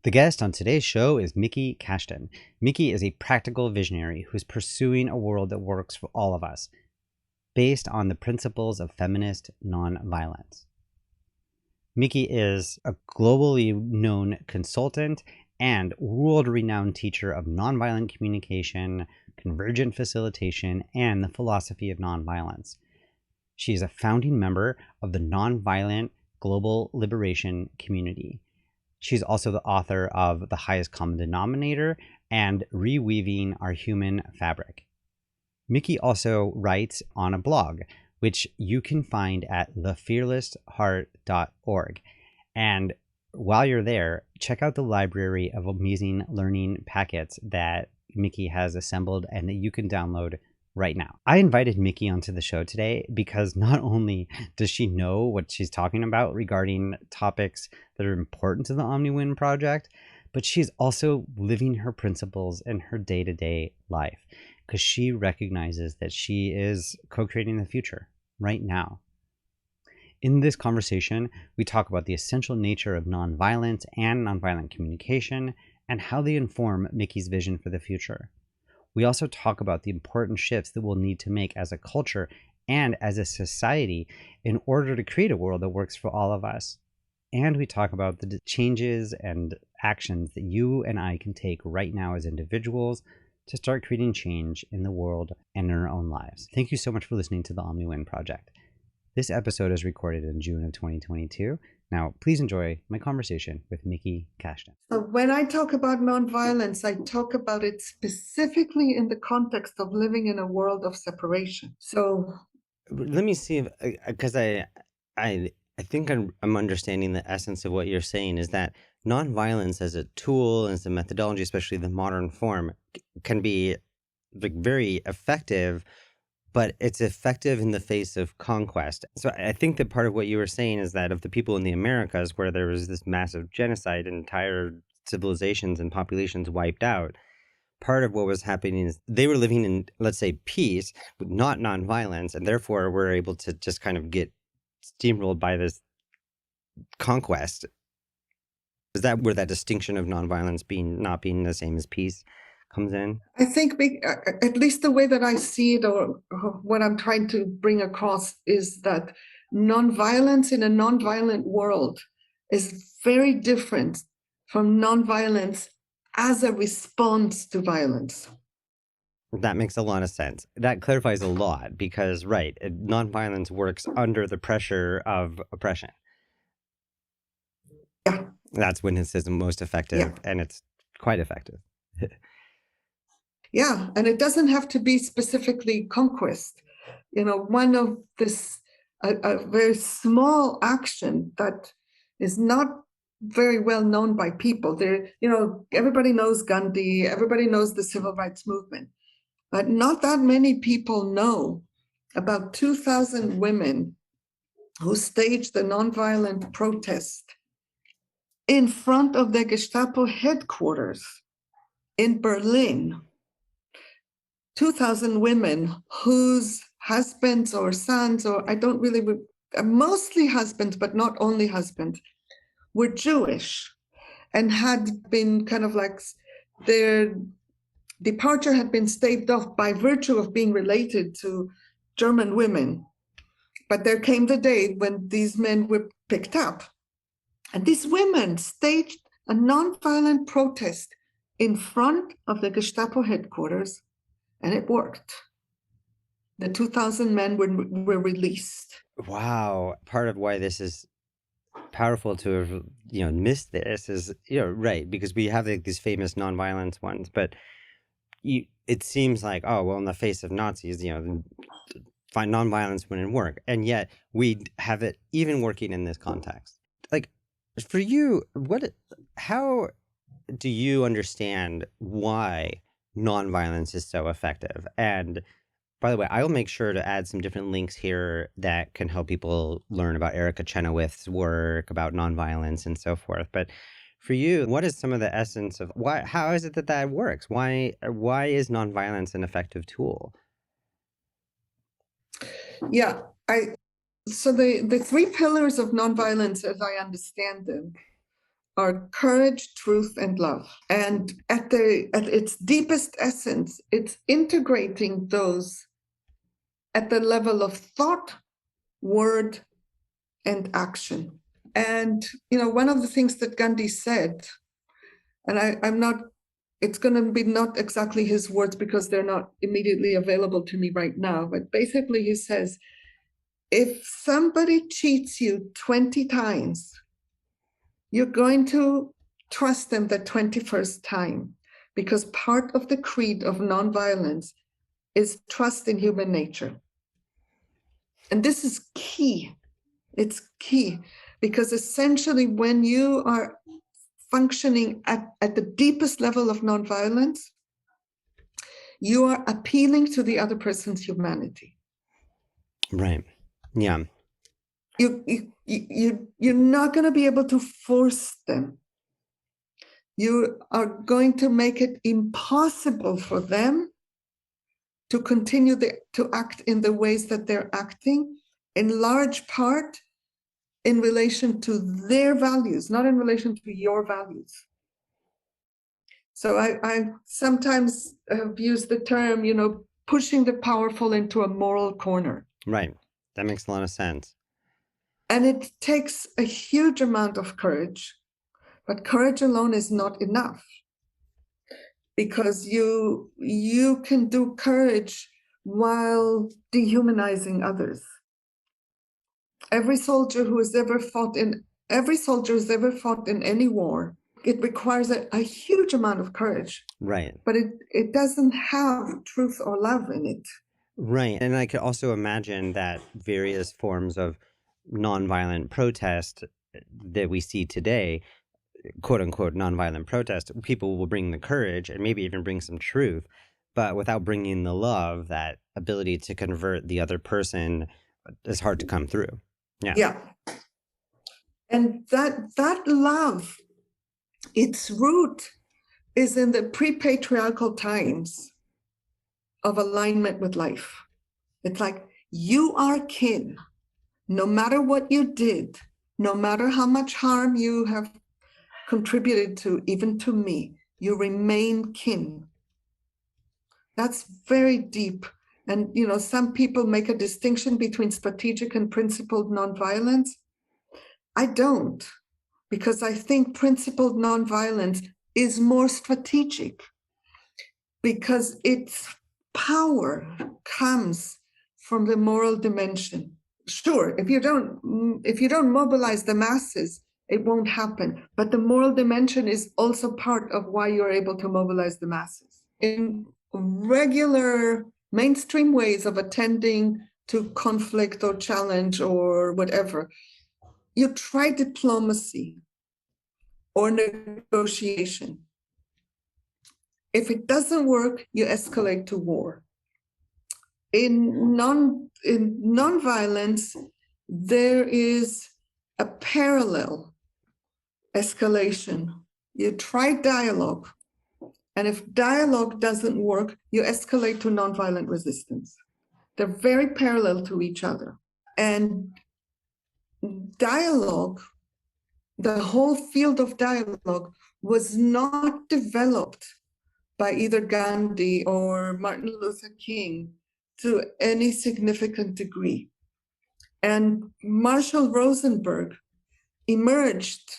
The guest on today's show is Miki Kashtan. Miki is a practical visionary who's pursuing a world that works for all of us, based on the principles of feminist nonviolence. Miki is a globally known consultant and world-renowned teacher of nonviolent communication, convergent facilitation, and the philosophy of nonviolence. She is a founding member of the Nonviolent Global Liberation Community. She's also the author of The Highest Common Denominator and Reweaving Our Human Fabric. Miki also writes on a blog, which you can find at thefearlessheart.org. And while you're there, check out the library of amazing learning packets that Miki has assembled and that you can download right now. I invited Miki onto the show today because not only does she know what she's talking about regarding topics that are important to the Omni-Win project, but she's also living her principles in her day-to-day life because she recognizes that she is co-creating the future right now. In this conversation, we talk about the essential nature of nonviolence and nonviolent communication and how they inform Miki's vision for the future. We also talk about the important shifts that we'll need to make as a culture and as a society in order to create a world that works for all of us. And we talk about the changes and actions that you and I can take right now as individuals to start creating change in the world and in our own lives. Thank you so much for listening to the Omni-Win Project. This episode is recorded in June of 2022. Now, please enjoy my conversation with Miki Kashtan. So when I talk about nonviolence, I talk about it specifically in the context of living in a world of separation. So let me see if, because I think I'm understanding the essence of what you're saying is that nonviolence as a tool, as a methodology, especially the modern form, can be like very effective, but it's effective in the face of conquest. So I think that part of what you were saying is that of the people in the Americas where there was this massive genocide and entire civilizations and populations wiped out, part of what was happening is they were living in, let's say, peace, but not nonviolence, and therefore were able to just kind of get steamrolled by this conquest. Is that where that distinction of nonviolence not being the same as peace comes in? I think at least the way that I see it or what I'm trying to bring across is that nonviolence in a nonviolent world is very different from nonviolence as a response to violence. That makes a lot of sense. That clarifies a lot because, right, nonviolence works under the pressure of oppression. Yeah. That's when it is the most effective, and it's quite effective. Yeah, and it doesn't have to be specifically conquest. You know, one of this, a very small action that is not very well known by people. There, you know, everybody knows Gandhi, everybody knows the civil rights movement, but not that many people know about 2,000 women who staged the nonviolent protest in front of the Gestapo headquarters in Berlin. 2,000 women whose husbands or sons, or I don't really, mostly husbands, but not only husbands, were Jewish and had been kind of like their departure had been staved off by virtue of being related to German women. But there came the day when these men were picked up. And these women staged a nonviolent protest in front of the Gestapo headquarters. And it worked. The 2,000 men were released. Wow. Part of why this is powerful to have, missed this is, right, because we have like these famous nonviolence ones, but it seems like, oh, well, in the face of Nazis, find nonviolence wouldn't work. And yet we have it even working in this context. Like, for you, how do you understand why nonviolence is so effective? And by the way, I will make sure to add some different links here that can help people learn about Erica Chenoweth's work, about nonviolence and so forth. But for you, what is some of the essence of how is it that works? Why is nonviolence an effective tool? Yeah, so the three pillars of nonviolence, as I understand them, are courage, truth, and love. And at its deepest essence, it's integrating those at the level of thought, word, and action. And, one of the things that Gandhi said, and I'm not, it's going to be not exactly his words because they're not immediately available to me right now, but basically he says, if somebody cheats you 20 times, you're going to trust them the 21st time, because part of the creed of nonviolence is trust in human nature. And this is key. It's key, because essentially when you are functioning at the deepest level of nonviolence, you are appealing to the other person's humanity. Right. Yeah. You're not going to be able to force them. You are going to make it impossible for them to continue to act in the ways that they're acting, in large part in relation to their values, not in relation to your values. So I sometimes have used the term, pushing the powerful into a moral corner. Right. That makes a lot of sense. And it takes a huge amount of courage, but courage alone is not enough, because you can do courage while dehumanizing others. Every soldier who's ever fought in any war, it requires a huge amount of courage. Right. But it doesn't have truth or love in it. Right. And I could also imagine that various forms of nonviolent protest that we see today, quote unquote, nonviolent protest, people will bring the courage and maybe even bring some truth, but without bringing the love, that ability to convert the other person is hard to come through. Yeah. Yeah. And that love, its root is in the pre-patriarchal times of alignment with life. It's like, you are kin. No matter what you did, no matter how much harm you have contributed to, even to me, you remain kin. That's very deep. And, some people make a distinction between strategic and principled nonviolence. I don't, because I think principled nonviolence is more strategic, because its power comes from the moral dimension. Sure, if you don't mobilize the masses, it won't happen. But the moral dimension is also part of why you're able to mobilize the masses. In regular mainstream ways of attending to conflict or challenge or whatever, you try diplomacy or negotiation. If it doesn't work, you escalate to war. In nonviolence, there is a parallel escalation. You try dialogue, and if dialogue doesn't work, you escalate to nonviolent resistance. They're very parallel to each other. And dialogue, the whole field of dialogue, was not developed by either Gandhi or Martin Luther King to any significant degree. And Marshall Rosenberg emerged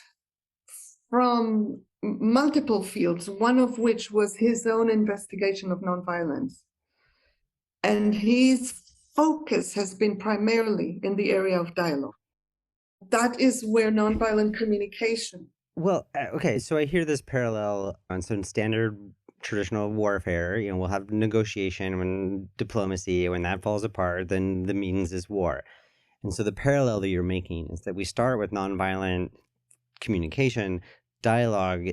from multiple fields, one of which was his own investigation of nonviolence. And his focus has been primarily in the area of dialogue. That is where nonviolent communication. Well, okay, so I hear this parallel on some standard traditional warfare. We'll have negotiation when diplomacy, when that falls apart, then the means is war. And so the parallel that you're making is that we start with nonviolent communication, dialogue,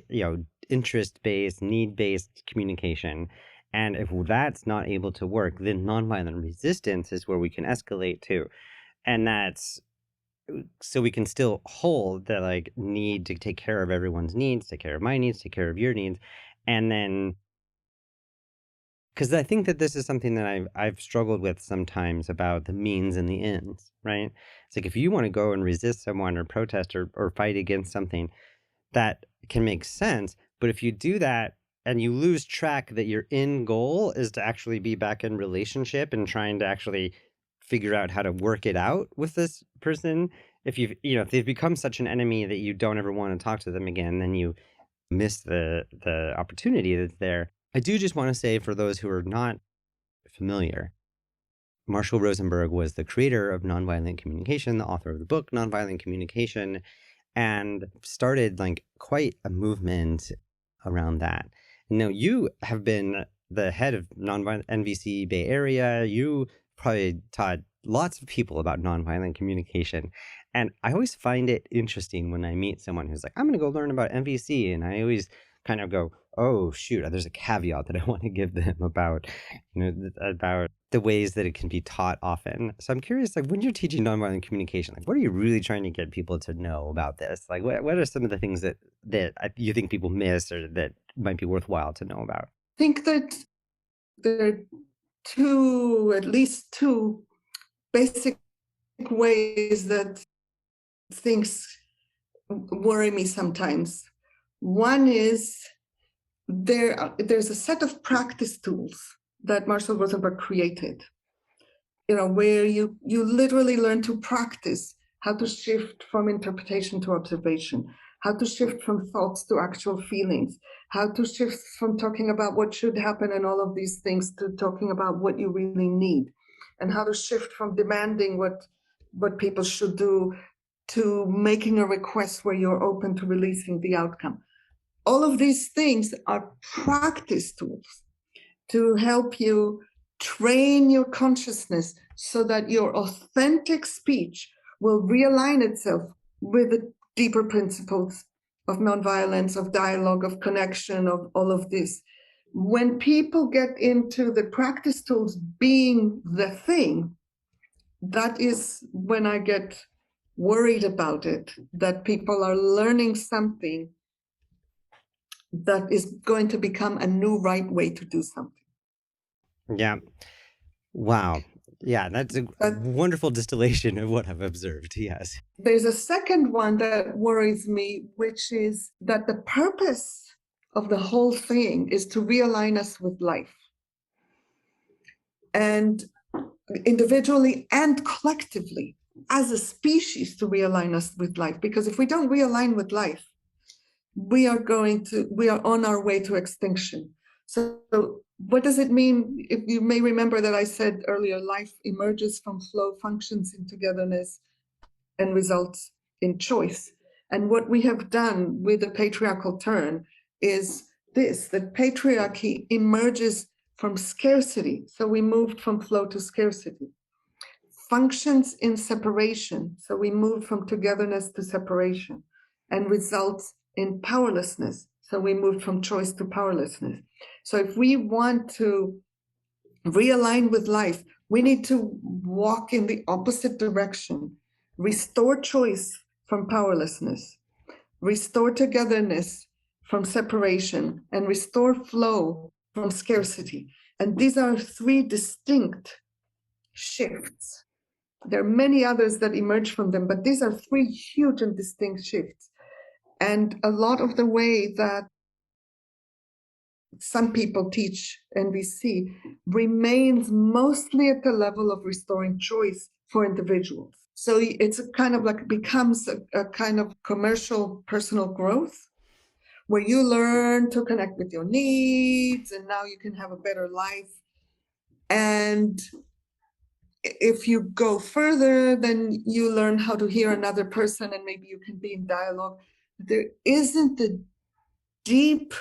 interest-based, need-based communication. And if that's not able to work, then nonviolent resistance is where we can escalate to. And that's so we can still hold the need to take care of everyone's needs, take care of my needs, take care of your needs. And then, because I think that this is something that I've struggled with sometimes about the means and the ends, right? It's like, if you want to go and resist someone or protest or fight against something, that can make sense. But if you do that and you lose track that your end goal is to actually be back in relationship and trying to actually figure out how to work it out with this person, if they've become such an enemy that you don't ever want to talk to them again, then you miss the opportunity that's there. I do just want to say, for those who are not familiar, Marshall Rosenberg was the creator of Nonviolent Communication, the author of the book Nonviolent Communication, and started like quite a movement around that. Now, you have been the head of Nonviolent NVC Bay Area. You probably taught lots of people about nonviolent communication. And I always find it interesting when I meet someone who's like, I'm going to go learn about NVC. And I always kind of go, oh, shoot, there's a caveat that I want to give them about, about the ways that it can be taught often. So I'm curious, like, when you're teaching nonviolent communication, like, what are you really trying to get people to know about this? Like, what are some of the things that you think people miss or that might be worthwhile to know about? I think that there are at least two basic ways that things worry me sometimes. One is there's a set of practice tools that Marshall Rosenberg created, where you literally learn to practice how to shift from interpretation to observation, how to shift from thoughts to actual feelings, how to shift from talking about what should happen and all of these things to talking about what you really need, and how to shift from demanding what people should do to making a request where you're open to releasing the outcome. All of these things are practice tools to help you train your consciousness so that your authentic speech will realign itself with the deeper principles of nonviolence, of dialogue, of connection, of all of this. When people get into the practice tools being the thing, that is when I get worried about it, that people are learning something that is going to become a new right way to do something. Yeah. Wow. Yeah, that's a wonderful distillation of what I've observed. Yes. There's a second one that worries me, which is that the purpose of the whole thing is to realign us with life. And individually and collectively, as a species, to realign us with life. Because if we don't realign with life, we are on our way to extinction. So what does it mean? If you may remember that I said earlier, life emerges from flow, functions in togetherness, and results in choice. And what we have done with the patriarchal turn is this: that patriarchy emerges from scarcity. So we moved from flow to scarcity. Functions in separation. So we moved from togetherness to separation, and results in powerlessness. So we moved from choice to powerlessness. So if we want to realign with life, we need to walk in the opposite direction, restore choice from powerlessness, restore togetherness from separation, and restore flow from scarcity. And these are three distinct shifts. There are many others that emerge from them, but these are three huge and distinct shifts. And a lot of the way that some people teach NVC remains mostly at the level of restoring choice for individuals. So it's a kind of like becomes a kind of commercial personal growth where you learn to connect with your needs, and now you can have a better life. And if you go further, then you learn how to hear another person, and maybe you can be in dialogue. There isn't the deep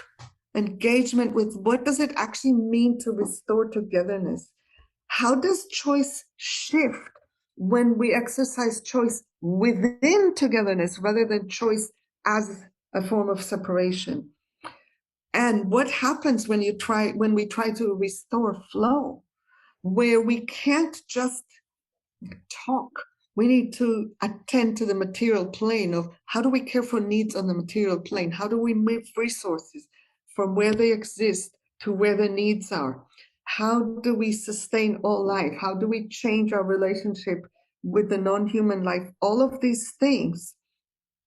engagement with what does it actually mean to restore togetherness? How does choice shift when we exercise choice within togetherness rather than choice as a form of separation? And what happens when we try to restore flow, where we can't just talk? We need to attend to the material plane of how do we care for needs on the material plane? How do we move resources from where they exist to where the needs are? How do we sustain all life? How do we change our relationship with the non-human life? All of these things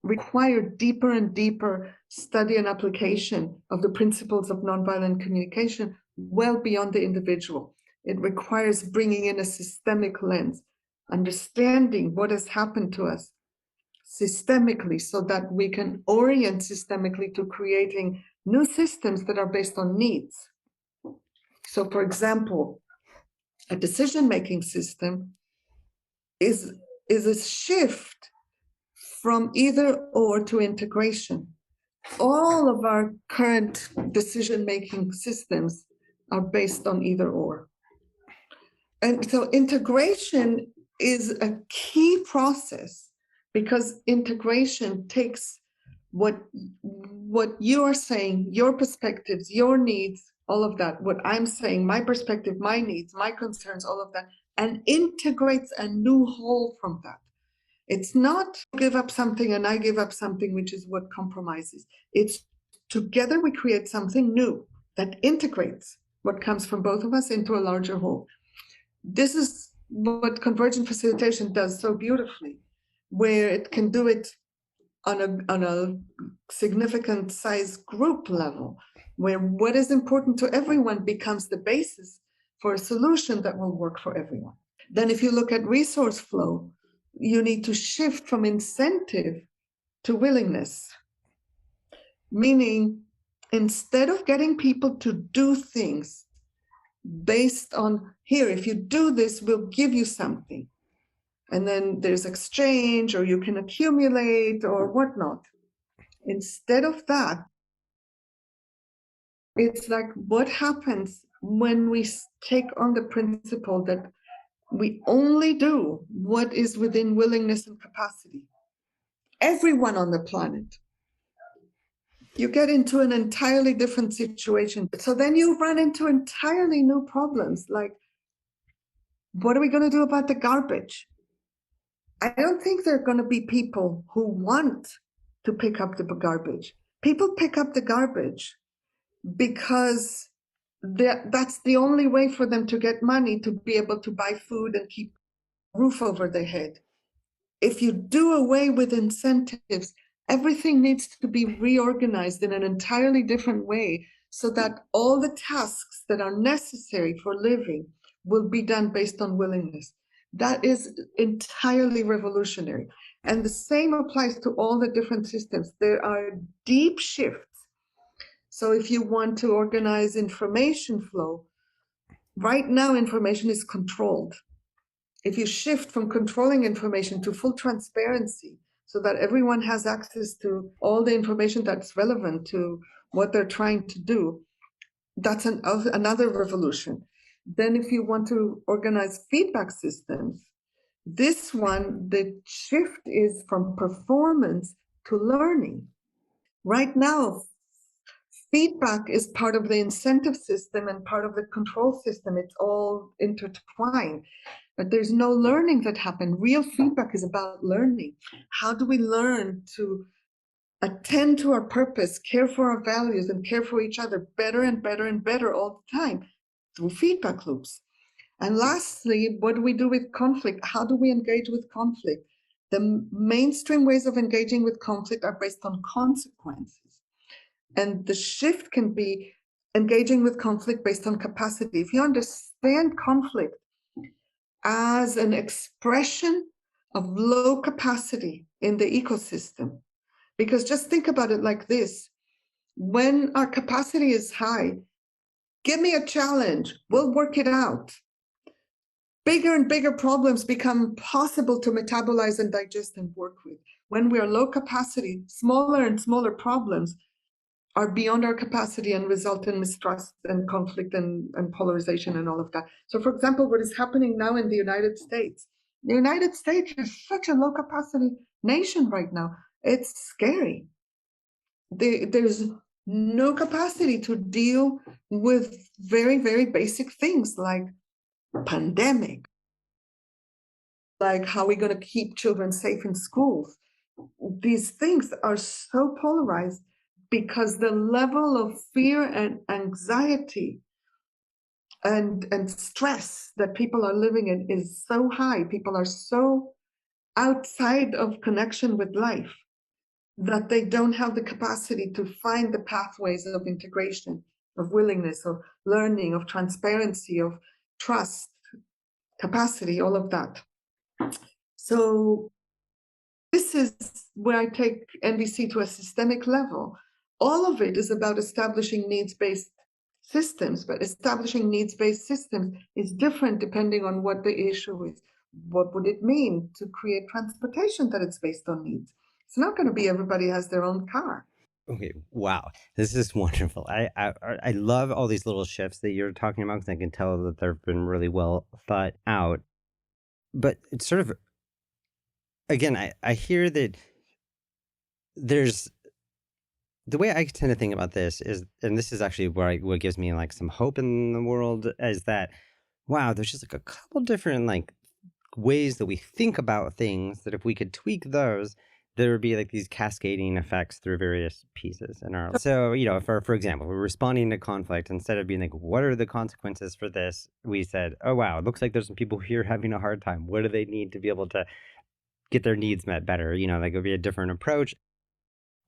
require deeper and deeper study and application of the principles of nonviolent communication well beyond the individual. It requires bringing in a systemic lens, understanding what has happened to us systemically so that we can orient systemically to creating new systems that are based on needs. So, for example, a decision-making system is a shift from either or to integration. All of our current decision-making systems are based on either or. And so integration is a key process because integration takes what you are saying, your perspectives, your needs, all of that, what I'm saying, my perspective, my needs, my concerns, all of that, and integrates a new whole from that. It's not give up something and I give up something, which is what compromises. It's together we create something new that integrates what comes from both of us into a larger whole. This is what convergent facilitation does so beautifully, where it can do it on a significant size group level, where what is important to everyone becomes the basis for a solution that will work for everyone. Then if you look at resource flow, you need to shift from incentive to willingness, meaning instead of getting people to do things based on, here, if you do this, we'll give you something. And then there's exchange, or you can accumulate, or whatnot. Instead of that, it's like, what happens when we take on the principle that we only do what is within willingness and capacity? Everyone on the planet. You get into an entirely different situation. So then you run into entirely new problems, like, what are we going to do about the garbage? I don't think there are going to be people who want to pick up the garbage. People pick up the garbage because that's the only way for them to get money to be able to buy food and keep a roof over their head. If you do away with incentives, everything needs to be reorganized in an entirely different way so that all the tasks that are necessary for living will be done based on willingness. That is entirely revolutionary. And the same applies to all the different systems. There are deep shifts. So if you want to organize information flow, right now information is controlled. If you shift from controlling information to full transparency so that everyone has access to all the information that's relevant to what they're trying to do, that's another revolution. Then if you want to organize feedback systems, this one, the shift is from performance to learning. Right now, feedback is part of the incentive system and part of the control system. It's all intertwined. But there's no learning that happens. Real feedback is about learning. How do we learn to attend to our purpose, care for our values, and care for each other better and better and better all the time through feedback loops? And lastly, what do we do with conflict? How do we engage with conflict? The mainstream ways of engaging with conflict are based on consequences. And the shift can be engaging with conflict based on capacity. If you understand conflict as an expression of low capacity in the ecosystem, because just think about it like this: when our capacity is high, give me a challenge, we'll work it out. Bigger and bigger problems become possible to metabolize and digest and work with. When we are low capacity, smaller and smaller problems are beyond our capacity and result in mistrust and conflict and polarization and all of that. So, for example, what is happening now in the United States is such a low capacity nation right now. It's scary. There's no capacity to deal with very, very basic things like pandemic, like how are we going to keep children safe in schools. These things are so polarized because the level of fear and anxiety and stress that people are living in is so high. People are so outside of connection with life that they don't have the capacity to find the pathways of integration, of willingness, of learning, of transparency, of trust, capacity, all of that. So this is where I take NVC to a systemic level. All of it is about establishing needs-based systems, but establishing needs-based systems is different depending on what the issue is. What would it mean to create transportation that it's based on needs? It's not going to be everybody has their own car. Okay, wow, this is wonderful. I love all these little shifts that you're talking about because I can tell that they've been really well thought out. But it's sort of, again, I hear that there's the way I tend to think about this is, and this is actually where what gives me like some hope in the world, is that wow, there's just like a couple different like ways that we think about things that if we could tweak those, there would be like these cascading effects through various pieces in our. So, you know, for example, we're responding to conflict, instead of being like, what are the consequences for this? We said, oh, wow, it looks like there's some people here having a hard time. What do they need to be able to get their needs met better? You know, like it would be a different approach.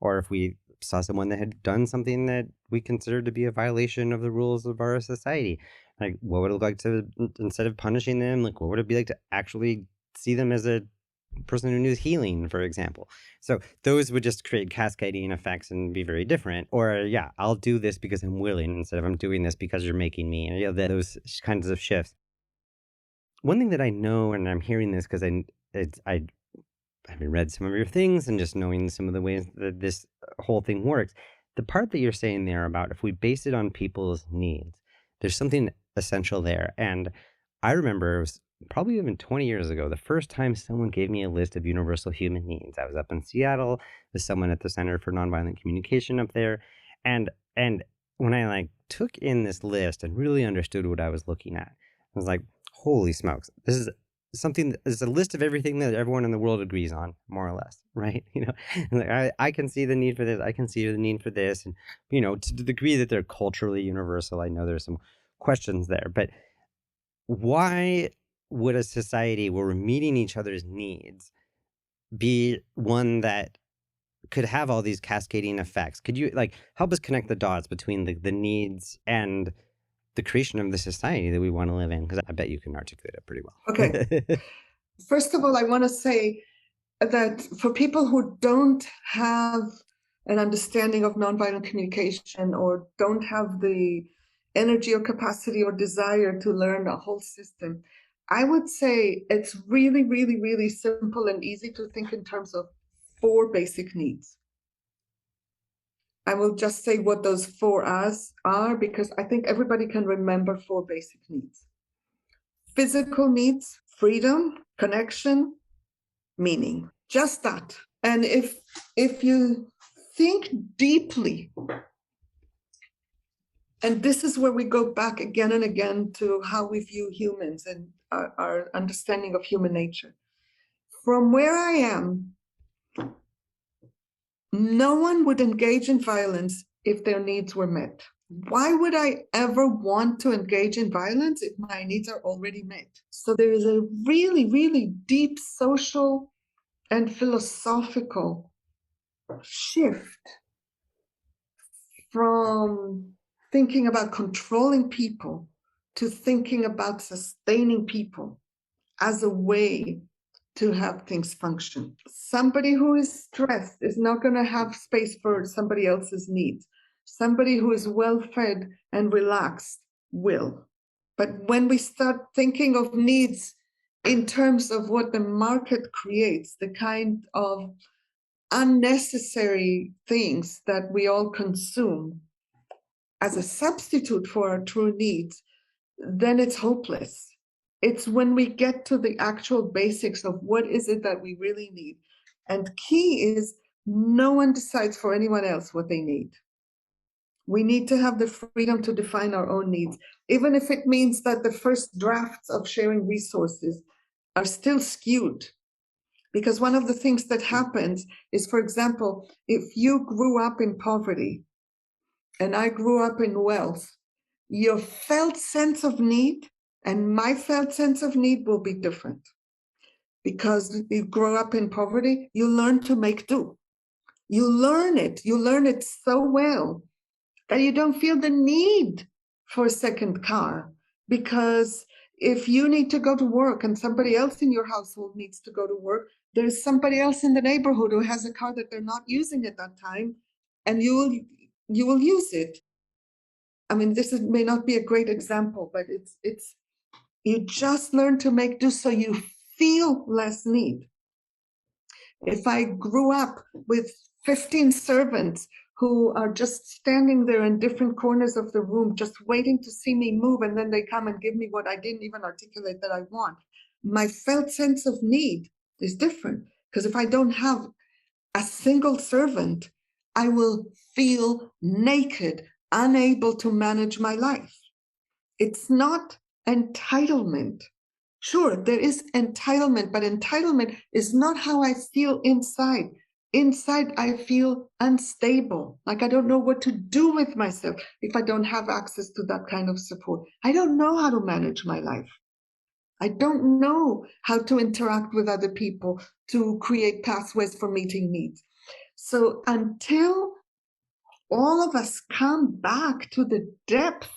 Or if we saw someone that had done something that we considered to be a violation of the rules of our society, like what would it look like to, instead of punishing them, like what would it be like to actually see them as a person who needs healing, for example? So those would just create cascading effects and be very different. Or yeah, I'll do this because I'm willing instead of I'm doing this because you're making me. And you know, those kinds of shifts. One thing that I know, and I'm hearing this because I having read some of your things and just knowing some of the ways that this whole thing works, the part that you're saying there about if we base it on people's needs, there's something essential there. And I remember it was probably even 20 years ago, the first time someone gave me a list of universal human needs. I was up in Seattle with someone at the Center for Nonviolent Communication up there. And when I like took in this list and really understood what I was looking at, I was like, holy smokes, this is something that is a list of everything that everyone in the world agrees on, more or less, right? You know, like I can see the need for this, I can see the need for this, and you know, to the degree that they're culturally universal, I know there's some questions there, but why would a society where we're meeting each other's needs be one that could have all these cascading effects? Could you like help us connect the dots between the needs and the creation of the society that we want to live in? Because I bet you can articulate it pretty well. Okay. First of all, I want to say that for people who don't have an understanding of nonviolent communication or don't have the energy or capacity or desire to learn a whole system, I would say it's really, really, really simple and easy to think in terms of 4 basic needs. I will just say what those 4 are because I think everybody can remember 4 basic needs. Physical needs, freedom, connection, meaning, just that. And if you think deeply, and this is where we go back again and again to how we view humans and our understanding of human nature. From where I am, no one would engage in violence if their needs were met. Why would I ever want to engage in violence if my needs are already met? So there is a really, really deep social and philosophical shift from thinking about controlling people to thinking about sustaining people as a way to have things function. Somebody who is stressed is not going to have space for somebody else's needs. Somebody who is well-fed and relaxed will. But when we start thinking of needs in terms of what the market creates, the kind of unnecessary things that we all consume as a substitute for our true needs, then it's hopeless. It's when we get to the actual basics of what is it that we really need. And key is no one decides for anyone else what they need. We need to have the freedom to define our own needs, even if it means that the first drafts of sharing resources are still skewed. Because one of the things that happens is, for example, if you grew up in poverty and I grew up in wealth, your felt sense of need and my felt sense of need will be different. Because you grow up in poverty, you learn to make do. you learn it. You learn it so well that you don't feel the need for a second car. Because if you need to go to work and somebody else in your household needs to go to work, there's somebody else in the neighborhood who has a car that they're not using at that time, and you will use it. I mean, may not be a great example, but it's you just learn to make do so you feel less need. If I grew up with 15 servants who are just standing there in different corners of the room, just waiting to see me move, and then they come and give me what I didn't even articulate that I want, my felt sense of need is different. Because if I don't have a single servant, I will feel naked, unable to manage my life. It's not entitlement. Sure, there is entitlement, but entitlement is not how I feel inside. Inside, I feel unstable, like I don't know what to do with myself if I don't have access to that kind of support. I don't know how to manage my life. I don't know how to interact with other people to create pathways for meeting needs. So until all of us come back to the depth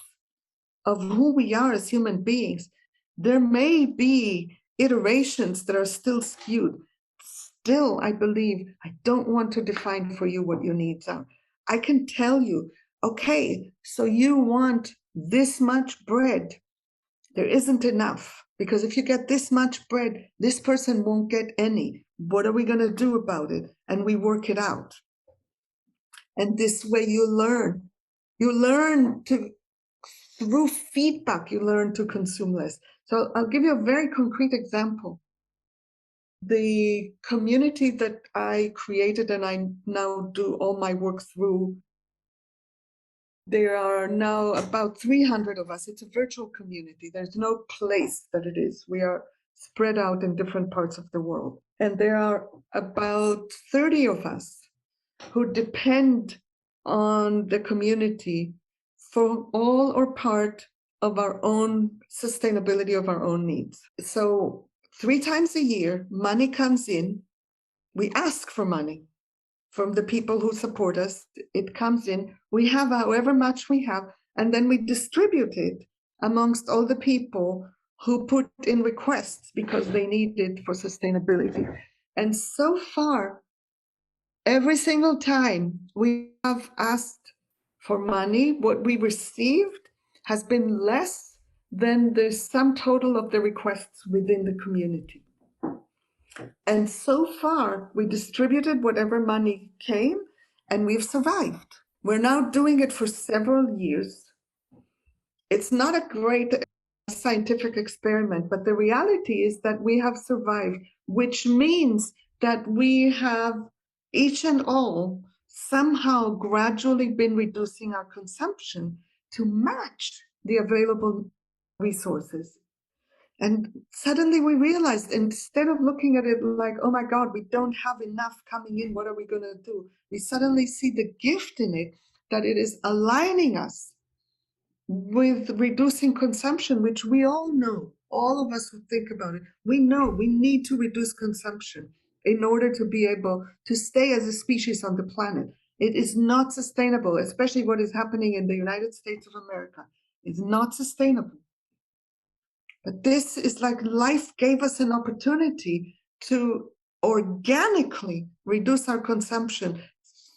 of who we are as human beings, there may be iterations that are still skewed. Still, I believe I don't want to define for you what your needs are. I can tell you, okay, so you want this much bread. There isn't enough, because if you get this much bread, this person won't get any. What are we going to do about it? And we work it out. And this way you learn. You learn to, through feedback, you learn to consume less. So I'll give you a very concrete example. The community that I created and I now do all my work through, there are now about 300 of us. It's a virtual community. There's no place that it is. We are spread out in different parts of the world. And there are about 30 of us who depend on the community for all or part of our own sustainability of our own needs. So 3 times a year, money comes in. We ask for money from the people who support us. It comes in. We have however much we have, and then we distribute it amongst all the people who put in requests because they need it for sustainability. And so far, every single time we have asked for money, what we received has been less than the sum total of the requests within the community. And so far, we distributed whatever money came, and we've survived. We're now doing it for several years. It's not a great scientific experiment, but the reality is that we have survived, which means that we have each and all somehow gradually been reducing our consumption to match the available resources. And suddenly we realized, instead of looking at it like, oh my God, we don't have enough coming in, what are we going to do? We suddenly see the gift in it, that it is aligning us with reducing consumption, which we all know, all of us who think about it, we know we need to reduce consumption in order to be able to stay as a species on the planet. It is not sustainable, especially what is happening in the United States of America. It's not sustainable. But this is like life gave us an opportunity to organically reduce our consumption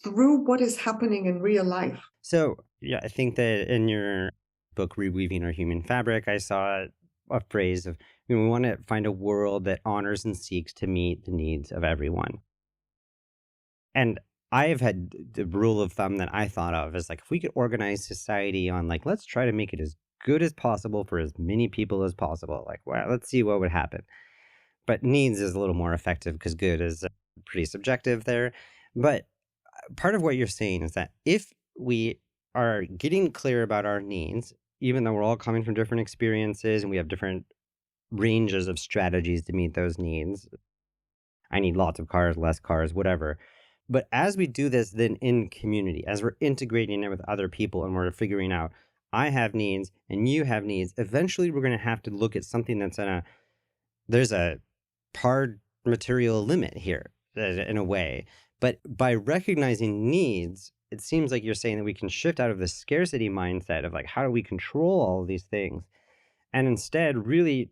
through what is happening in real life. So, yeah, I think that in your book, Reweaving Our Human Fabric, I saw a phrase of, we want to find a world that honors and seeks to meet the needs of everyone. And I have had the rule of thumb that I thought of as like, if we could organize society on like, let's try to make it as good as possible for as many people as possible. Like, well, let's see what would happen. But needs is a little more effective because good is pretty subjective there. But part of what you're saying is that if we are getting clear about our needs, even though we're all coming from different experiences and we have different ranges of strategies to meet those needs, I need lots of cars, less cars, whatever. But as we do this then in community, as we're integrating it with other people and we're figuring out, I have needs and you have needs, eventually we're going to have to look at something that's there's a hard material limit here in a way, But by recognizing needs, it seems like you're saying that we can shift out of the scarcity mindset of like, how do we control all of these things? And instead really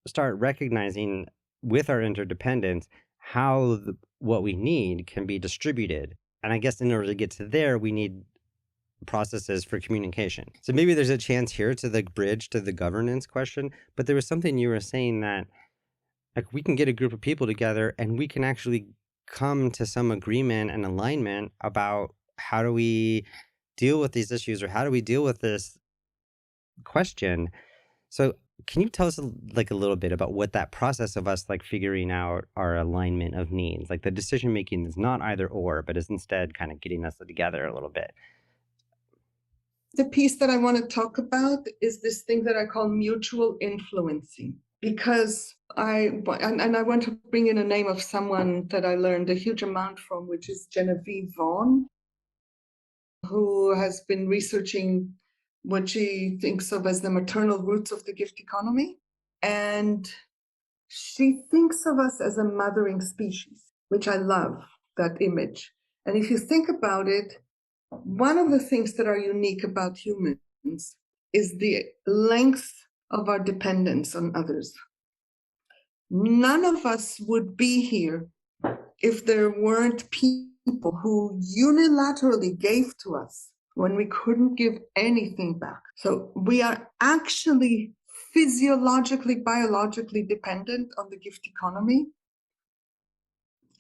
start recognizing with our interdependence how what we need can be distributed. And I guess in order to get to there, we need processes for communication. So maybe there's a chance here to the bridge to the governance question, but there was something you were saying that like we can get a group of people together and we can actually come to some agreement and alignment about how do we deal with these issues or how do we deal with this question. So can you tell us like a little bit about what that process of us like figuring out our alignment of needs, like the decision making is not either or, but is instead kind of getting us together a little bit? The piece that I want to talk about is this thing that I call mutual influencing, because I want to bring in a name of someone that I learned a huge amount from, which is Genevieve Vaughn, who has been researching what she thinks of as the maternal roots of the gift economy. And she thinks of us as a mothering species, which I love that image. And if you think about it, one of the things that are unique about humans is the length of our dependence on others. None of us would be here if there weren't people who unilaterally gave to us when we couldn't give anything back. So we are actually physiologically, biologically dependent on the gift economy.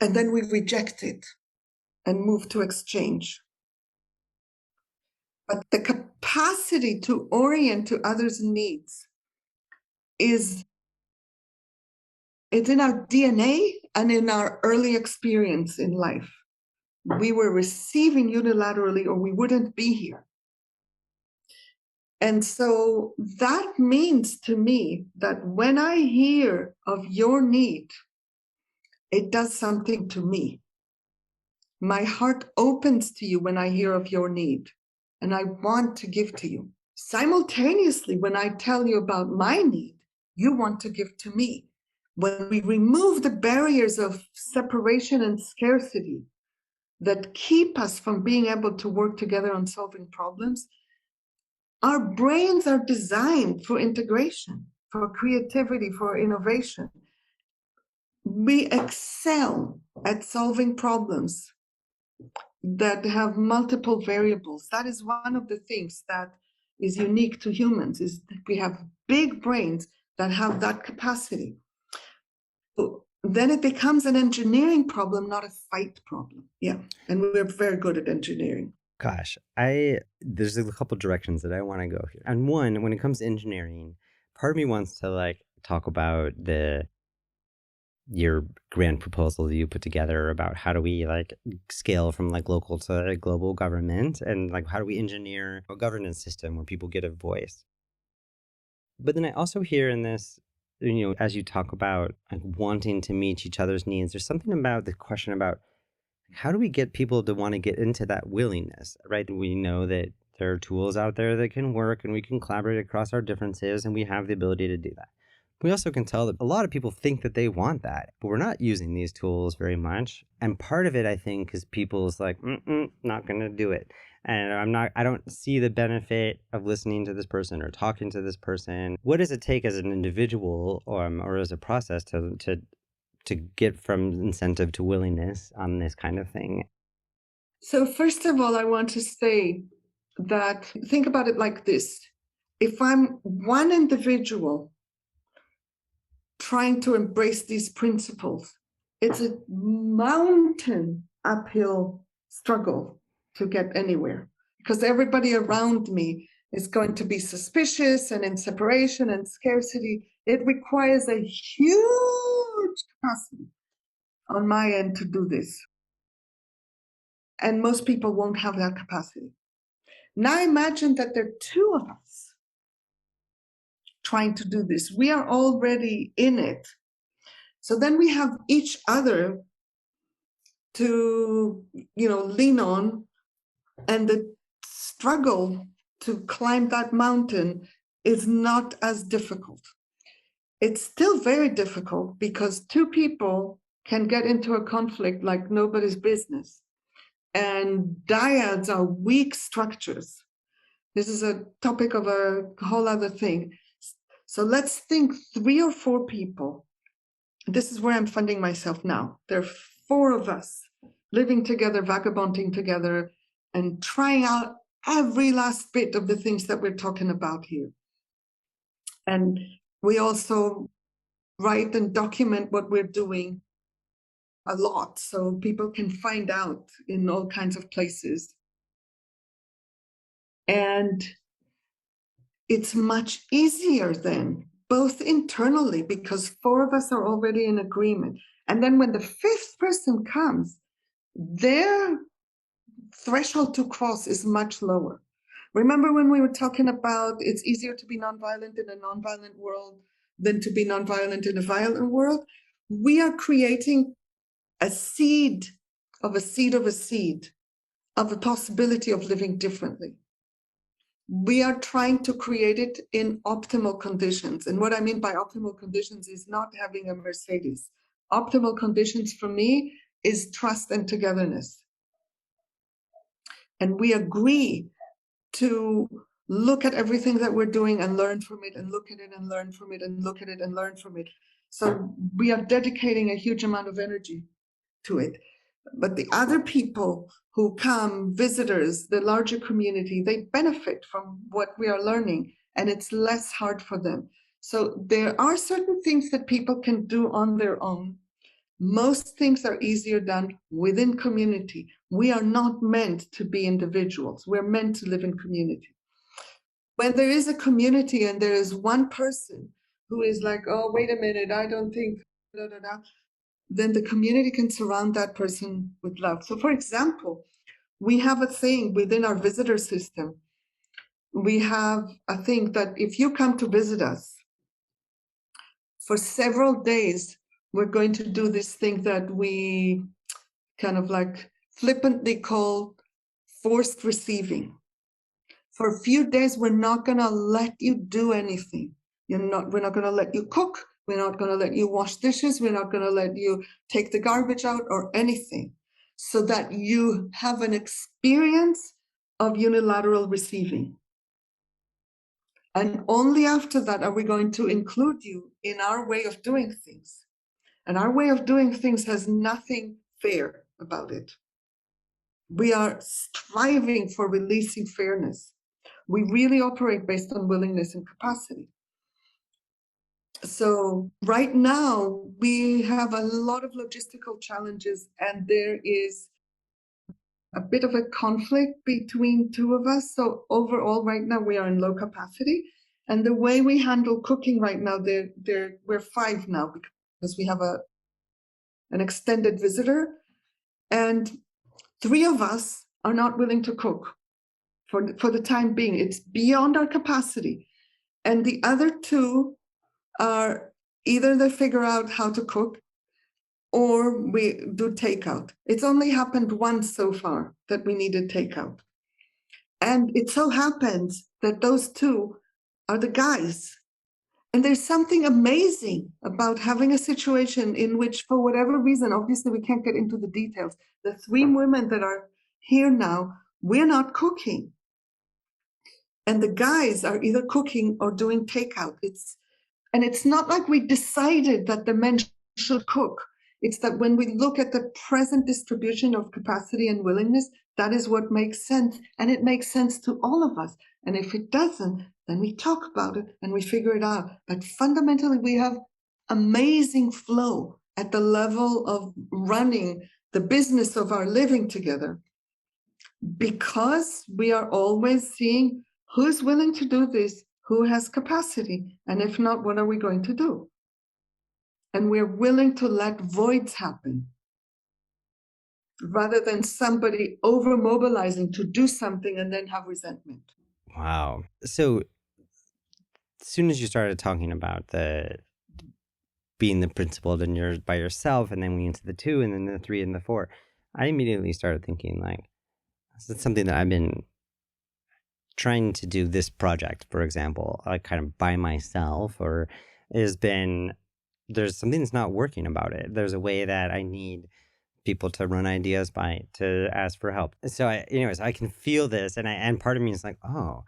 And then we reject it and move to exchange. But the capacity to orient to others' needs it's in our DNA and in our early experience in life. We were receiving unilaterally or we wouldn't be here. And so that means to me that when I hear of your need, it does something to me. My heart opens to you when I hear of your need, and I want to give to you. Simultaneously, when I tell you about my need, you want to give to me. When we remove the barriers of separation and scarcity that keep us from being able to work together on solving problems, our brains are designed for integration, for creativity, for innovation. We excel at solving problems that have multiple variables. That is one of the things that is unique to humans, is that we have big brains that have that capacity. Then it becomes an engineering problem, not a fight problem. Yeah, and we're very good at engineering. Gosh, there's a couple directions that I want to go here. And one, when it comes to engineering, part of me wants to like talk about your grand proposal that you put together about how do we like scale from like local to global government, and like how do we engineer a governance system where people get a voice. But then I also hear in this, as you talk about like wanting to meet each other's needs, there's something about the question about how do we get people to want to get into that willingness, right? We know that there are tools out there that can work and we can collaborate across our differences and we have the ability to do that. We also can tell that a lot of people think that they want that, but we're not using these tools very much. And part of it, I think, is people's like, not going to do it. And I don't see the benefit of listening to this person or talking to this person. What does it take as an individual or as a process to get from incentive to willingness on this kind of thing? So first of all, I want to say that think about it like this. If I'm one individual trying to embrace these principles, it's a mountain uphill struggle to get anywhere, because everybody around me is going to be suspicious and in separation and scarcity. It requires a huge capacity on my end to do this. And most people won't have that capacity. Now imagine that there are two of us trying to do this. We are already in it. So then we have each other to, lean on, and the struggle to climb that mountain is not as difficult. It's still very difficult because two people can get into a conflict like nobody's business. And dyads are weak structures. This is a topic of a whole other thing. So let's think 3 or 4 people. This is where I'm funding myself now. There are 4 of us living together, vagabonding together, and trying out every last bit of the things that we're talking about here. And we also write and document what we're doing a lot, so people can find out in all kinds of places. And it's much easier then, both internally, because 4 of us are already in agreement. And then when the 5th person comes, their threshold to cross is much lower. Remember when we were talking about it's easier to be nonviolent in a nonviolent world than to be nonviolent in a violent world? We are creating a seed of a seed of a seed of a possibility of living differently. We are trying to create it in optimal conditions. And what I mean by optimal conditions is not having a Mercedes. Optimal conditions for me is trust and togetherness. And we agree to look at everything that we're doing and learn from it, and look at it and learn from it, and look at it and learn from it. So we are dedicating a huge amount of energy to it. But the other people who come, visitors, the larger community, they benefit from what we are learning, and it's less hard for them. So there are certain things that people can do on their own. Most things are easier done within community. We are not meant to be individuals. We're meant to live in community. When there is a community and there is one person who is like, oh, wait a minute, I don't think, da, da, da, then the community can surround that person with love. So for example, we have a thing within our visitor system. We have a thing that if you come to visit us for several days, we're going to do this thing that we kind of like flippantly call forced receiving. For a few days, we're not going to let you do anything. We're not going to let you cook. We're not going to let you wash dishes. We're not going to let you take the garbage out or anything, so that you have an experience of unilateral receiving. And only after that are we going to include you in our way of doing things. And our way of doing things has nothing fair about it. We are striving for releasing fairness. We really operate based on willingness and capacity. So right now, we have a lot of logistical challenges, and there is a bit of a conflict between 2 of us. So overall, right now, we are in low capacity. And the way we handle cooking right now, we're 5 now because we have an extended visitor. And 3 of us are not willing to cook for the time being. It's beyond our capacity. And the other 2 are either they figure out how to cook or we do takeout. It's only happened once so far that we needed takeout. And it so happens that those 2 are the guys. And there's something amazing about having a situation in which, for whatever reason, obviously we can't get into the details, the 3 women that are here now, we're not cooking. And the guys are either cooking or doing takeout. And it's not like we decided that the men should cook. It's that when we look at the present distribution of capacity and willingness, that is what makes sense. And it makes sense to all of us. And if it doesn't, then we talk about it and we figure it out. But fundamentally, we have amazing flow at the level of running the business of our living together, because we are always seeing who's willing to do this, who has capacity, and if not, what are we going to do? And we're willing to let voids happen rather than somebody over mobilizing to do something and then have resentment. Wow. So as soon as you started talking about being the principled and you're by yourself, and then we into the 2 and then the 3 and the 4, I immediately started thinking, like, this is something that I've been trying to do. This project, for example, like kind of by myself, or has been there's something that's not working about it. There's a way that I need people to run ideas by, to ask for help. So anyways, I can feel this, and part of me is like, oh,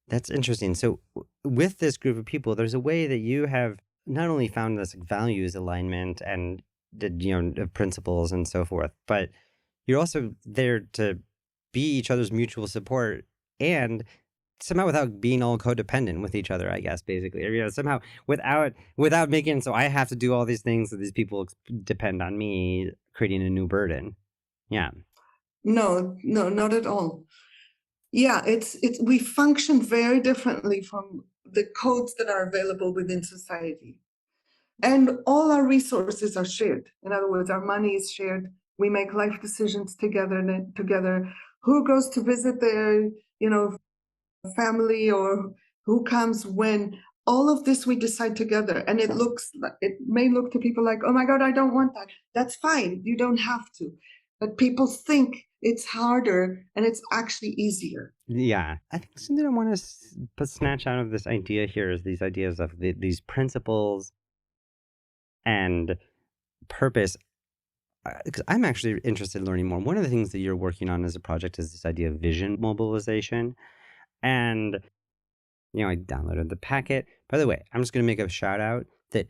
that's interesting. So with this group of people, there's a way that you have not only found this values alignment and the principles and so forth, but you're also there to be each other's mutual support, and somehow without being all codependent with each other, I guess, basically. Somehow without making so I have to do all these things that these people depend on me, creating a new burden. Yeah. No, not at all. Yeah, it's we function very differently from the codes that are available within society. And all our resources are shared. In other words, our money is shared. We make life decisions together. Who goes to visit their, family, or who comes when? All of this we decide together. And it may look to people like, oh my God, I don't want that. That's fine. You don't have to. But people think it's harder, and it's actually easier. Yeah. I think something I want to snatch out of this idea here is these ideas of these principles and purpose, because I'm actually interested in learning more. One of the things that you're working on as a project is this idea of vision mobilization. And, I downloaded the packet. By the way, I'm just going to make a shout out that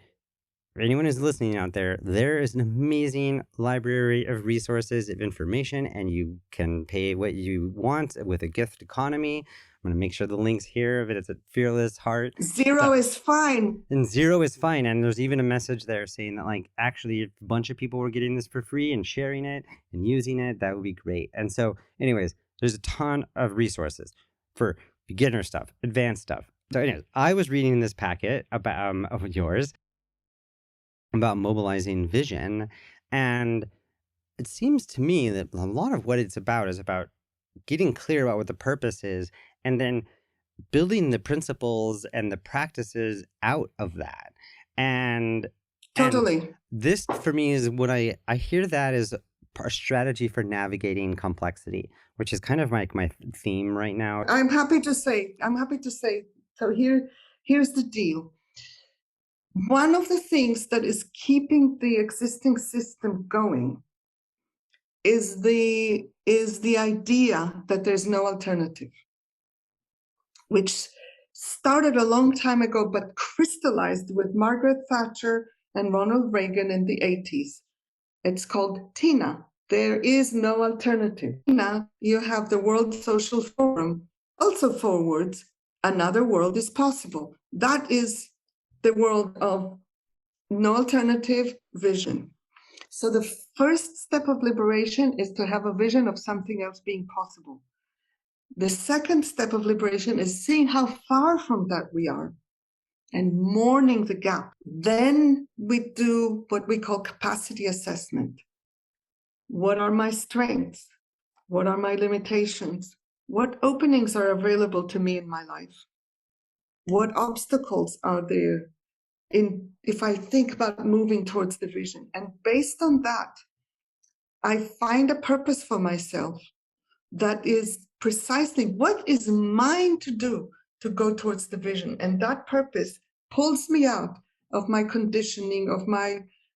for anyone who's listening out there, there is an amazing library of resources, of information, and you can pay what you want with a gift economy. I'm going to make sure the link's here, but it's at Fearless Heart. Zero is fine. And zero is fine. And there's even a message there saying that, like, actually, if a bunch of people were getting this for free and sharing it and using it, that would be great. And so, anyways, there's a ton of resources for beginner stuff, advanced stuff. So, anyways, I was reading this packet about of yours about mobilizing vision, and it seems to me that a lot of what it's about is about getting clear about what the purpose is, and then building the principles and the practices out of that. And Totally. This for me is what I hear that as a strategy for navigating complexity, which is kind of like my theme right now. I'm happy to say, so here's the deal. One of the things that is keeping the existing system going is the idea that there's no alternative, which started a long time ago, but crystallized with Margaret Thatcher and Ronald Reagan in the 80s. It's called TINA. There is no alternative. Now you have the World Social Forum also forwards another world is possible. That is the world of no alternative vision. So the first step of liberation is to have a vision of something else being possible. The second step of liberation is seeing how far from that we are and mourning the gap. Then we do what we call capacity assessment. What are my strengths? What are my limitations? What openings are available to me in my life? What obstacles are there if I think about moving towards the vision? And based on that, I find a purpose for myself that is precisely what is mine to do to go towards the vision. And that purpose pulls me out of my conditioning, of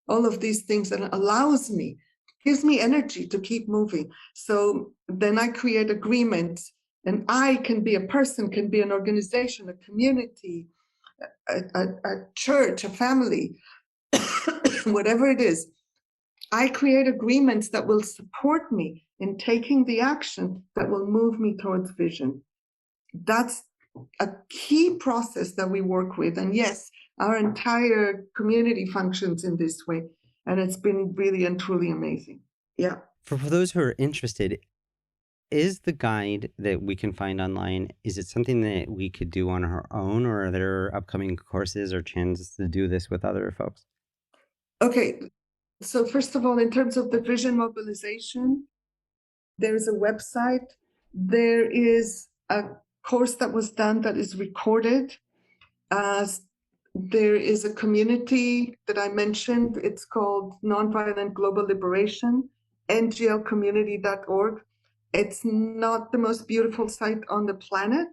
all of these things, and allows me, gives me energy to keep moving. So then I create agreements, and I can be a person, can be an organization, a community, a church, a family, whatever it is. I create agreements that will support me in taking the action that will move me towards vision. That's a key process that we work with. And yes, our entire community functions in this way. And it's been really and truly amazing. Yeah. For those who are interested, is the guide that we can find online, is it something that we could do on our own, or are there upcoming courses or chances to do this with other folks? Okay. So first of all, in terms of the vision mobilization, there's a website. There is a course that was done that is recorded. There is a community that I mentioned. It's called Nonviolent Global Liberation, nglcommunity.org. It's not the most beautiful site on the planet,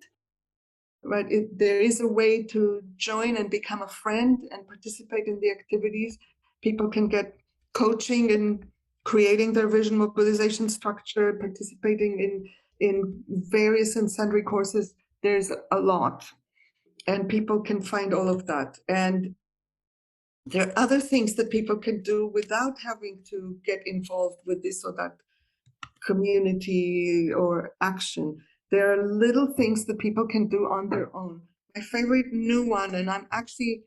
right? There is a way to join and become a friend and participate in the activities. People can get coaching in creating their vision mobilization structure, participating in various and sundry courses. There's a lot, and people can find all of that. And there are other things that people can do without having to get involved with this or that community or action. There are little things that people can do on their own. My favorite new one, and I'm actually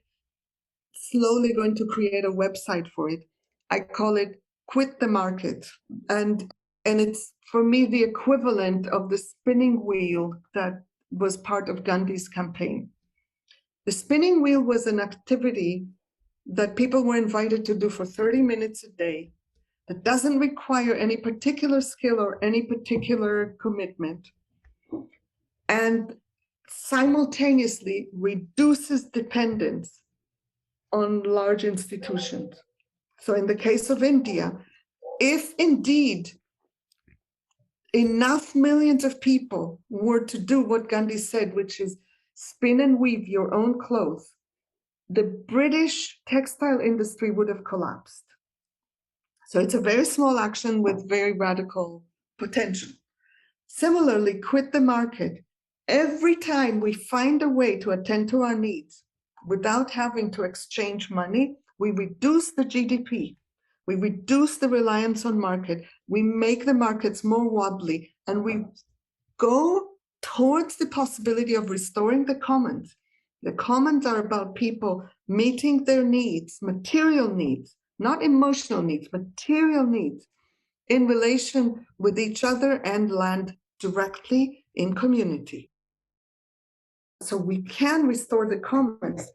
slowly going to create a website for it. I call it Quit the Market. And it's, for me, the equivalent of the spinning wheel that was part of Gandhi's campaign. The spinning wheel was an activity that people were invited to do for 30 minutes a day that doesn't require any particular skill or any particular commitment, and simultaneously reduces dependence on large institutions. So in the case of India, if indeed enough millions of people were to do what Gandhi said, which is spin and weave your own clothes, the British textile industry would have collapsed. So it's a very small action with very radical potential. Similarly, quit the market. Every time we find a way to attend to our needs without having to exchange money, we reduce the GDP. We reduce the reliance on market. We make the markets more wobbly, and we go towards the possibility of restoring the commons. The commons are about people meeting their needs, material needs, not emotional needs, material needs, in relation with each other and land directly in community. So we can restore the commons.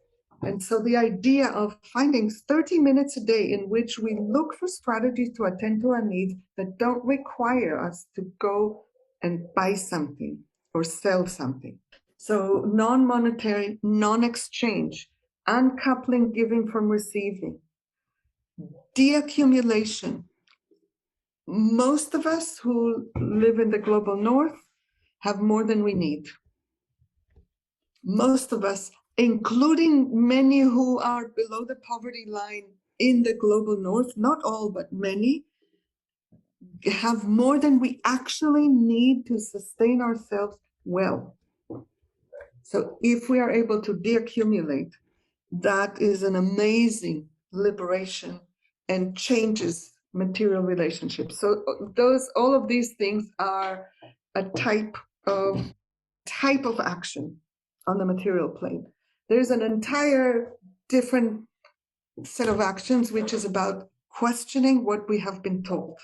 And so the idea of finding 30 minutes a day in which we look for strategies to attend to our needs that don't require us to go and buy something or sell something. So non-monetary, non-exchange, uncoupling giving from receiving, deaccumulation. Most of us who live in the global north have more than we need. Most of us, including many who are below the poverty line in the global north, not all, but many, have more than we actually need to sustain ourselves well. So if we are able to deaccumulate, that is an amazing liberation and changes material relationships. So all of these things are a type of action on the material plane. There's an entire different set of actions, which is about questioning what we have been told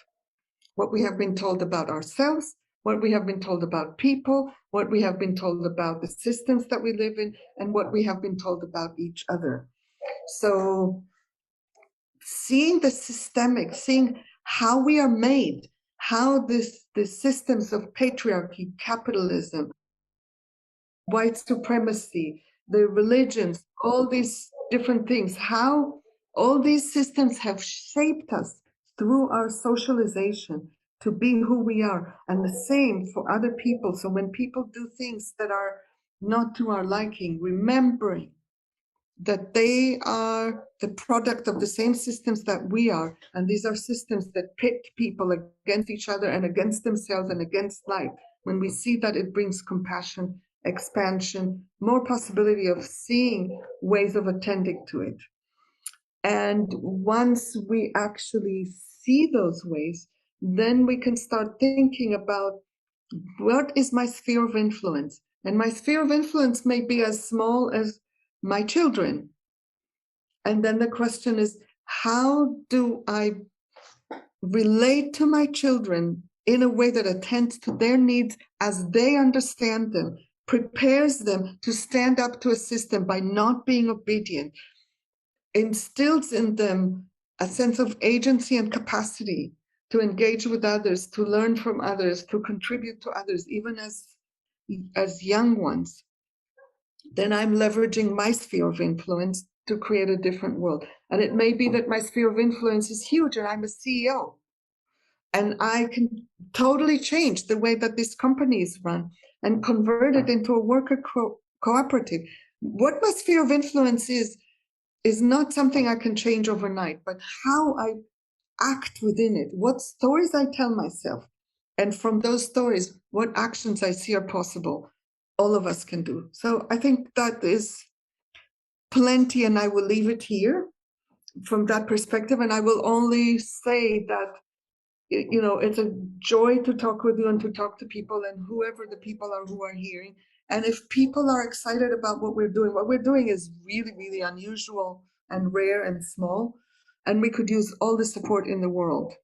about ourselves, what we have been told about people, what we have been told about the systems that we live in, and what we have been told about each other. So seeing the systemic, seeing how we are made, how the systems of patriarchy, capitalism, white supremacy, the religions, all these different things, how all these systems have shaped us through our socialization to be who we are, and the same for other people. So when people do things that are not to our liking, remembering that they are the product of the same systems that we are, and these are systems that pit people against each other and against themselves and against life. When we see that, it brings compassion, expansion, more possibility of seeing ways of attending to it. And once we actually see those ways, then we can start thinking about what is my sphere of influence. And my sphere of influence may be as small as my children. And then the question is, how do I relate to my children in a way that attends to their needs as they understand them, prepares them to stand up to a system by not being obedient, instills in them a sense of agency and capacity to engage with others, to learn from others, to contribute to others, even as young ones. Then I'm leveraging my sphere of influence to create a different world. And it may be that my sphere of influence is huge and I'm a CEO. And I can totally change the way that this company is run and convert it into a worker cooperative. What my sphere of influence is not something I can change overnight, but how I act within it, what stories I tell myself. And from those stories, what actions I see are possible, all of us can do. So I think that is plenty, and I will leave it here from that perspective. And I will only say that, it's a joy to talk with you and to talk to people, and whoever the people are who are hearing. And if people are excited about what we're doing is really, really unusual and rare and small, and we could use all the support in the world.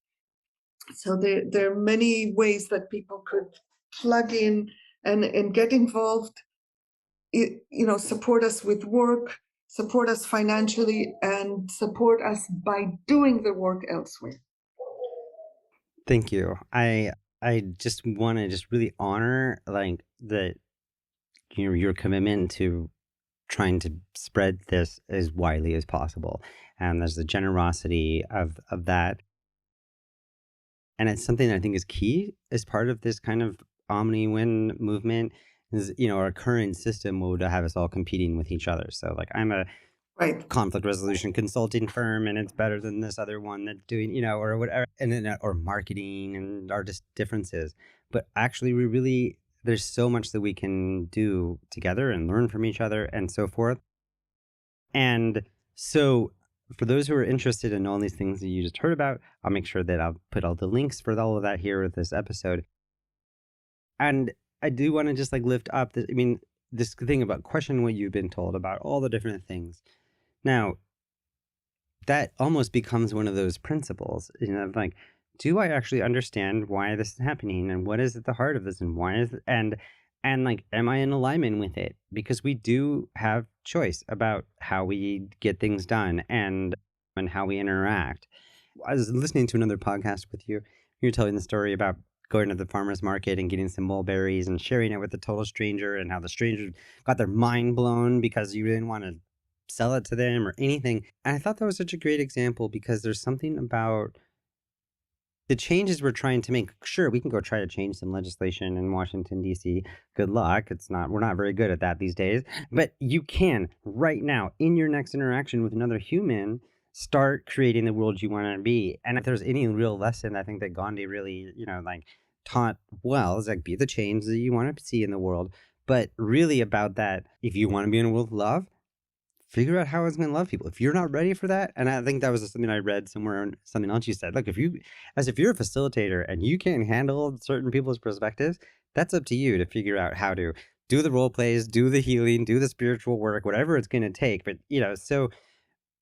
So there are many ways that people could plug in and get involved, support us with work, support us financially, and support us by doing the work elsewhere. Thank you. I just want to just really honor like your commitment to trying to spread this as widely as possible, and there's the generosity of that, and it's something that I think is key as part of this kind of Omni-Win movement. Is our current system would have us all competing with each other. So like I'm a Right. conflict resolution consulting firm, and it's better than this other one that's doing, or whatever, and then or marketing and our just differences. But actually, there's so much that we can do together and learn from each other and so forth. And so, for those who are interested in all these things that you just heard about, I'll make sure that I'll put all the links for all of that here with this episode. And I do want to just like lift up this thing about questioning what you've been told about all the different things. Now, that almost becomes one of those principles, like, do I actually understand why this is happening, and what is at the heart of this, and why is it, and like, am I in alignment with it? Because we do have choice about how we get things done and how we interact. I was listening to another podcast with you. You were telling the story about going to the farmer's market and getting some mulberries and sharing it with a total stranger, and how the stranger got their mind blown because you didn't want to sell it to them or anything. And I thought that was such a great example, because there's something about the changes we're trying to make. Sure, we can go try to change some legislation in Washington, D.C. Good luck. We're not very good at that these days. But you can, right now, in your next interaction with another human, start creating the world you want to be. And if there's any real lesson, I think that Gandhi really, taught well, is like, be the change that you want to see in the world. But really about that, if you want to be in a world of love, figure out how it's going to love people. If you're not ready for that, and I think that was something I read somewhere, something else you said, look, if you're a facilitator and you can't handle certain people's perspectives, that's up to you to figure out how to do the role plays, do the healing, do the spiritual work, whatever it's going to take. But, so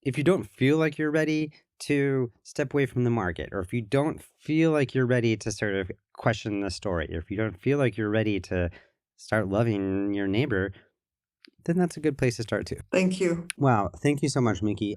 if you don't feel like you're ready to step away from the market, or if you don't feel like you're ready to sort of question the story, or if you don't feel like you're ready to start loving your neighbor, then that's a good place to start too. Thank you. Wow. Thank you so much, Miki.